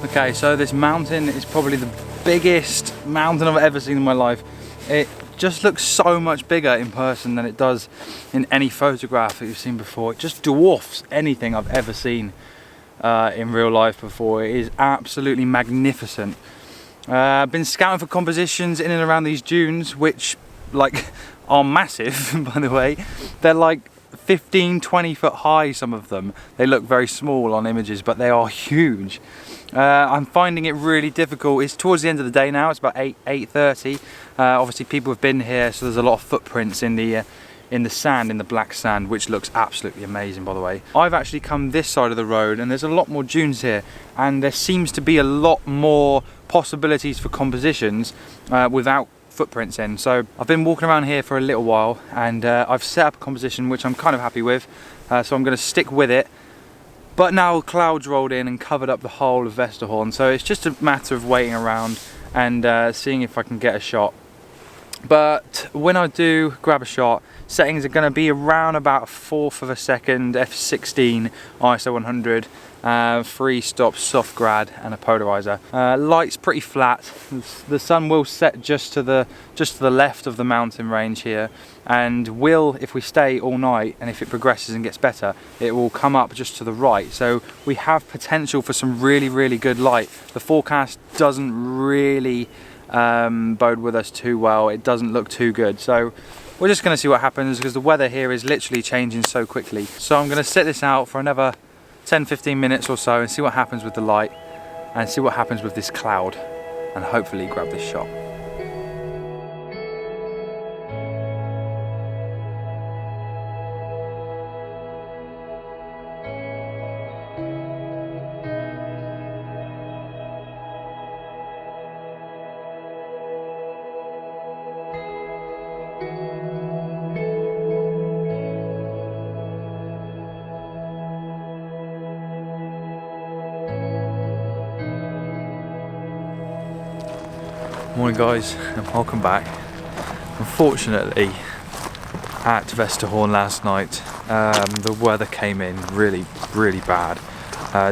Okay, so this mountain is probably the biggest mountain I've ever seen in my life. It just looks so much bigger in person than it does in any photograph that you've seen before. It just dwarfs anything I've ever seen in real life before. It is absolutely magnificent. I've been scouting for compositions in and around these dunes, which like are massive by the way. They're like 15-20 foot high, some of them. They look very small on images, but they are huge. I'm finding it really difficult. It's towards the end of the day now. It's about 8:30. Obviously people have been here, so there's a lot of footprints in the sand, in the black sand, which looks absolutely amazing by the way. I've actually come this side of the road and there's a lot more dunes here, and there seems to be a lot more possibilities for compositions without footprints in. So I've been walking around here for a little while, and I've set up a composition which I'm kind of happy with, so I'm going to stick with it. But now clouds rolled in and covered up the whole of Vestrahorn, so it's just a matter of waiting around and seeing if I can get a shot. But when I do grab a shot, settings are going to be around about 1/4 of a second, f16, ISO 100, 3 stops, soft grad, and a polarizer. Light's pretty flat. The sun will set just to the left of the mountain range here, and will, if we stay all night and if it progresses and gets better, it will come up just to the right. So we have potential for some really good light. The forecast doesn't really bode with us too well. It doesn't look too good, so we're just going to see what happens, because the weather here is literally changing so quickly. So I'm going to sit this out for another 10-15 minutes or so and see what happens with the light and see what happens with this cloud, and hopefully grab this shot. Morning guys, and welcome back. Unfortunately, at Vestrahorn last night, the weather came in really bad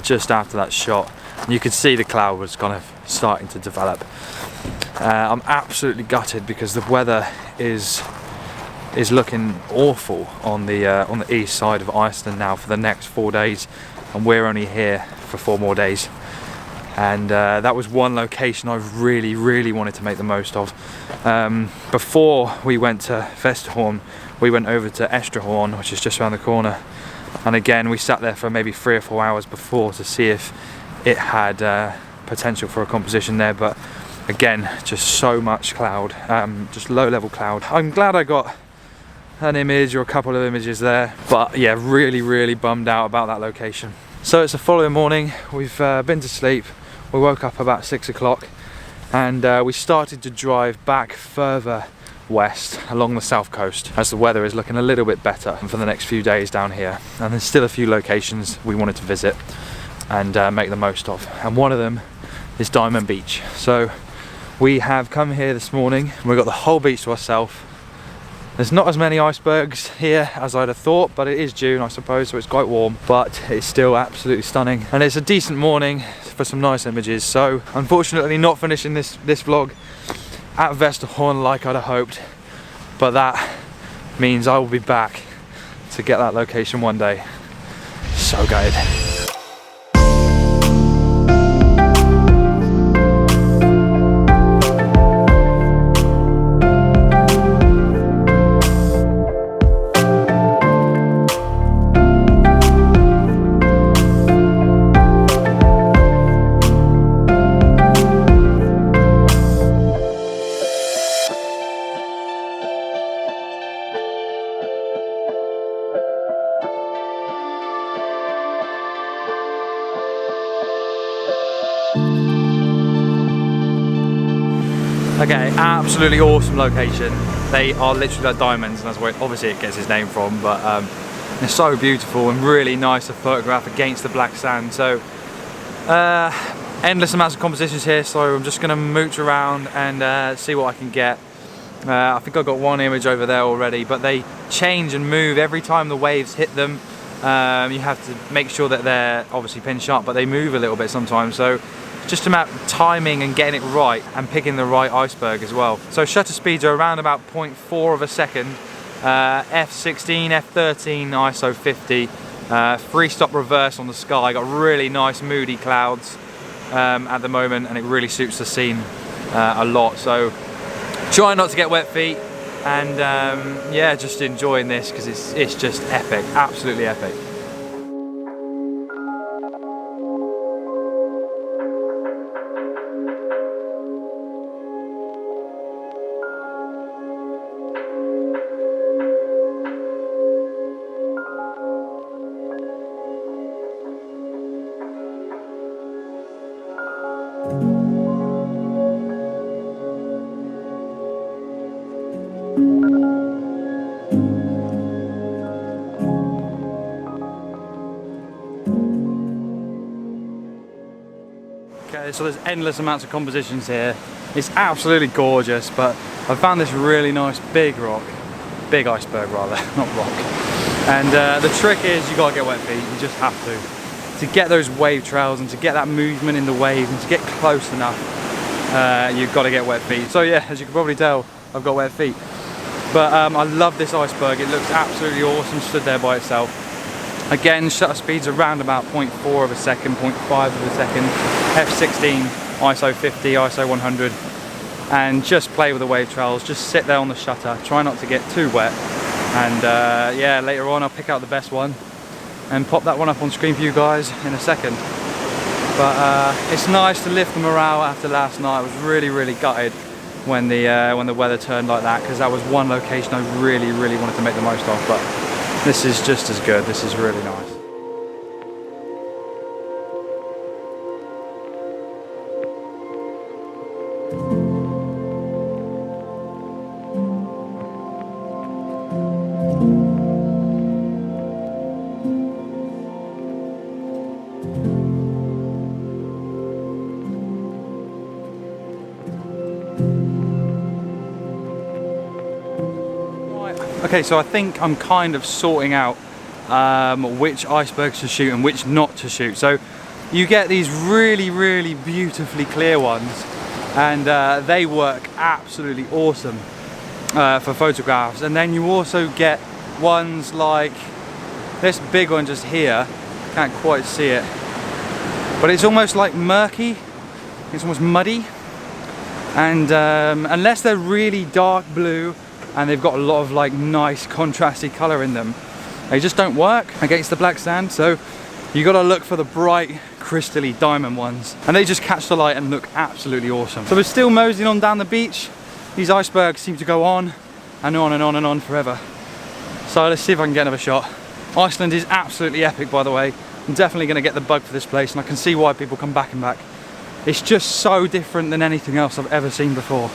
just after that shot. And you could see the cloud was kind of starting to develop. I'm absolutely gutted because the weather is looking awful on the east side of Iceland now for the next 4 days, and we're only here for 4 more days. And that was one location I really wanted to make the most of. Before we went to Vestrahorn, we went over to Vestrahorn, which is just around the corner, and again we sat there for maybe 3 or 4 hours before to see if it had potential for a composition there, but again just so much cloud, just low level cloud. I'm glad I got an image or a couple of images there, but yeah, really bummed out about that location. So it's the following morning. We've been to sleep. We woke up about 6 o'clock, and we started to drive back further west along the south coast, as the weather is looking a little bit better for the next few days down here, and there's still a few locations we wanted to visit and make the most of, and one of them is Diamond Beach. So we have come here this morning, we've got the whole beach to ourselves. There's not as many icebergs here as I'd have thought, but it is June I suppose, so it's quite warm, but it's still absolutely stunning, and it's a decent morning for some nice images. So unfortunately not finishing this vlog at Vestrahorn like I'd have hoped, but that means I will be back to get that location one day. So good. Okay, absolutely awesome location. They are literally like diamonds, and that's where obviously it gets its name from, but they're so beautiful and really nice to photograph against the black sand. So endless amounts of compositions here, so I'm just going to mooch around and see what I can get. I think I've got one image over there already, but they change and move every time the waves hit them. You have to make sure that they're obviously pin sharp, but they move a little bit sometimes, so just about timing and getting it right and picking the right iceberg as well. So shutter speeds are around about 0.4 of a second, f16, f13, ISO 50, free stop reverse on the sky. Got really nice moody clouds at the moment, and it really suits the scene a lot. So try not to get wet feet, and yeah, just enjoying this because it's just epic, absolutely epic. Okay, so there's endless amounts of compositions here. It's absolutely gorgeous, but I found this really nice big iceberg rather, not rock. And the trick is you gotta get wet feet, you just have to. To get those wave trails and to get that movement in the wave and to get close enough, you've got to get wet feet. So yeah, as you can probably tell, I've got wet feet. But I love this iceberg, it looks absolutely awesome stood there by itself. Again, shutter speeds around about 0.4 of a second, 0.5 of a second, f16, ISO 50, ISO 100, and just play with the wave trails, just sit there on the shutter, try not to get too wet, and yeah, later on I'll pick out the best one and pop that one up on screen for you guys in a second. But it's nice to lift the morale after last night. I was really gutted when the weather turned like that, because that was one location I really wanted to make the most of, but this is just as good. This is really nice. Okay, so I think I'm kind of sorting out which icebergs to shoot and which not to shoot. So you get these really beautifully clear ones, and they work absolutely awesome for photographs. And then you also get ones like this big one just here, can't quite see it, but it's almost like murky, it's almost muddy, and unless they're really dark blue and they've got a lot of like nice contrasty colour in them, they just don't work against the black sand. So you got to look for the bright crystally diamond ones, and they just catch the light and look absolutely awesome. So we're still moseying on down the beach. These icebergs seem to go on and on and on and on forever. So let's see if I can get another shot. Iceland is absolutely epic, by the way. I'm definitely going to get the bug for this place, and I can see why people come back and back. It's just so different than anything else I've ever seen before.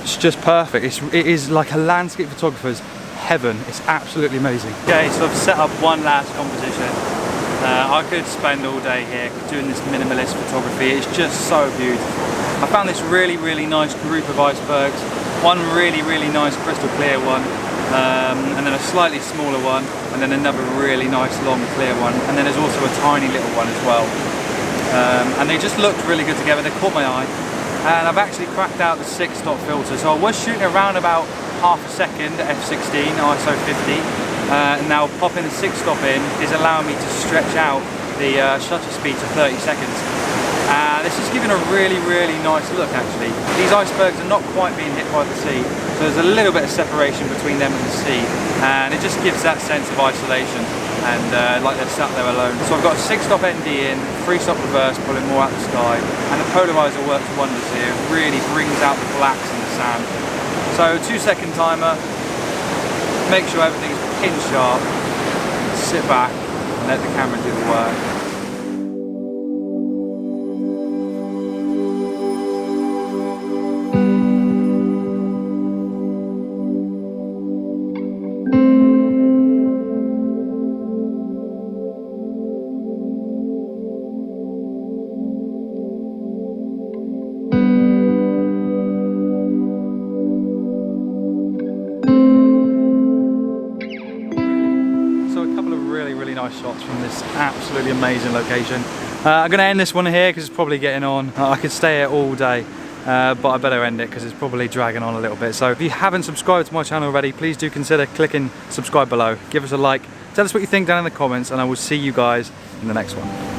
It's just perfect. It is like a landscape photographer's heaven. It's absolutely amazing. Okay, so I've set up one last composition. I could spend all day here doing this minimalist photography. It's just so beautiful. I found this really nice group of icebergs. One really nice crystal clear one, and then a slightly smaller one, and then another really nice long clear one, and then there's also a tiny little one as well. And they just looked really good together. They caught my eye. And I've actually cracked out the 6-stop filter. So I was shooting around about half a second at f16, ISO 50. Now popping the 6-stop in is allowing me to stretch out the shutter speed to 30 seconds. This is giving a really nice look actually. These icebergs are not quite being hit by the sea, so there's a little bit of separation between them and the sea, and it just gives that sense of isolation, and like they're sat there alone. So I've got a 6-stop ND in, 3-stop reverse pulling more out the sky, and the polarizer works wonders here. It really brings out the blacks in the sand. So 2-second timer, make sure everything's pin sharp, sit back and let the camera do the work. Really nice shots from this absolutely amazing location. I'm going to end this one here because it's probably getting on. I could stay here all day, but I better end it because it's probably dragging on a little bit. So if you haven't subscribed to my channel already, please do consider clicking subscribe below. Give us a like, tell us what you think down in the comments, and I will see you guys in the next one.